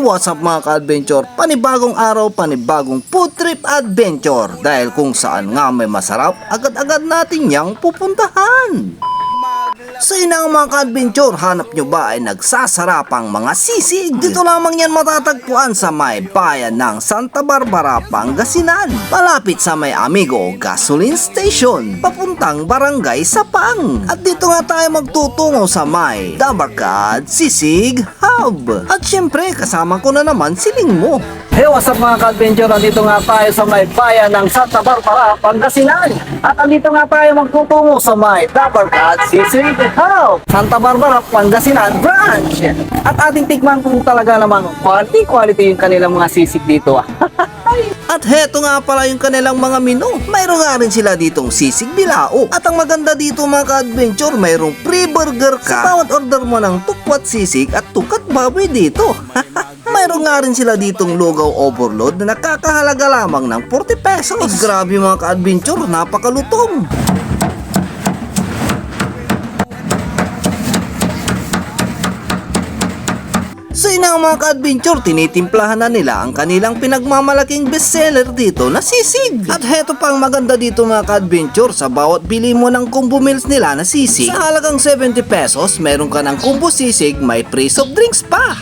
What's up mga ka-adventure? Panibagong araw, panibagong food trip adventure. Dahil kung saan nga may masarap, agad-agad natin yang pupuntahan. Sa inang mga ka-adventure, hanap nyo ba ay nagsasarapang mga sisig? Dito lamang yan matatagpuan sa may bayan ng Santa Barbara, Pangasinan. Palapit sa may Amigo Gasoline Station, papuntang Barangay Sapang. At dito nga tayo magtutungo sa may Dabarkad Sisig Hub. At syempre, kasama ko na naman si Lingmo. Hey, what's up mga ka-adventure? Andito nga tayo sa may bayan ng Santa Barbara, Pangasinan. At andito nga tayo magtutungo sa may Dabarkad Sisig Hub, Santa Barbara, Pangasinan branch. At ating tikman kung talaga namang quality yung kanilang mga sisig dito. At heto nga pala yung kanilang mga menu. Mayroon nga rin sila ditong sisig bilao. At ang maganda dito mga ka-adventure, mayroong free burger ka sa bawat order mo ng tukwat sisig at tukat baboy dito. Mayroon nga rin sila ditong lugaw overload na nakakahalaga lamang ng 40 pesos. Grabe mga ka-adventure, napakalutong. So yun nga mga ka-adventure, tinitimplahan na nila ang kanilang pinagmamalaking bestseller dito na sisig. At heto pang maganda dito mga ka-adventure, sa bawat bili mo ng combo meals nila na sisig, sa halagang 70 pesos, meron ka ng combo sisig, may free soft drinks pa.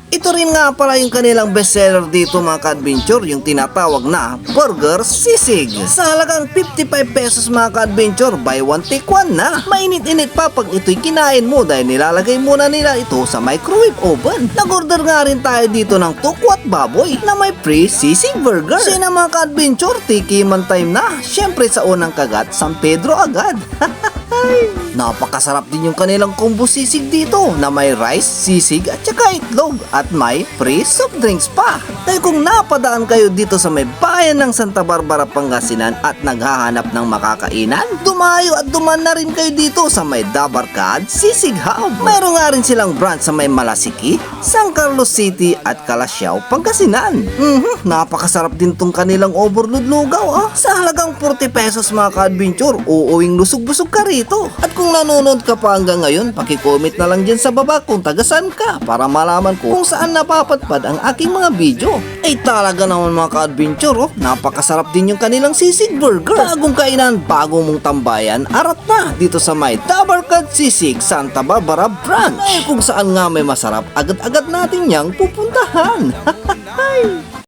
Ito rin nga pala yung kanilang bestseller dito mga ka-adventure, yung tinatawag na Burger Sisig. Sa halagang 55 pesos mga ka-adventure, buy one take one na. Mainit-init pa pag ito'y kinain mo dahil nilalagay muna nila ito sa microwave oven. Nag-order nga rin tayo dito ng tukwat baboy na may free sisig burger. So yun na mga ka-adventure, tikiman time na. Syempre sa unang kagat, San Pedro agad. Napakasarap din yung kanilang combo sisig dito na may rice, sisig at saka itlog at may free soft drinks pa. Kaya kung napadaan kayo dito sa may bayan ng Santa Barbara, Pangasinan at naghahanap ng makakainan, dumayo at duman na rin kayo dito sa may Dabarkad Sisig Hub. Mayroon nga rin silang branch sa may Malasiki, San Carlos City at Calasiao, Pangasinan. Napakasarap din tong kanilang overload lugaw. Sa halagang 40 pesos mga ka-adventure, uuwing lusog-busog ka rito. At kung nanonood ka pa hanggang ngayon, paki-comment na lang dyan sa baba kung taga-saan ka para malaman ko kung saan napapadpad ang aking mga video. Ay talaga naman mga ka-adventure, napakasarap din yung kanilang sisig burger. Bagong kainan, bagong mong tambayan, arat na dito sa may Dabarkad Sisig Santa Barbara branch. Ay kung saan nga may masarap, agad-agad natin yang pupuntahan.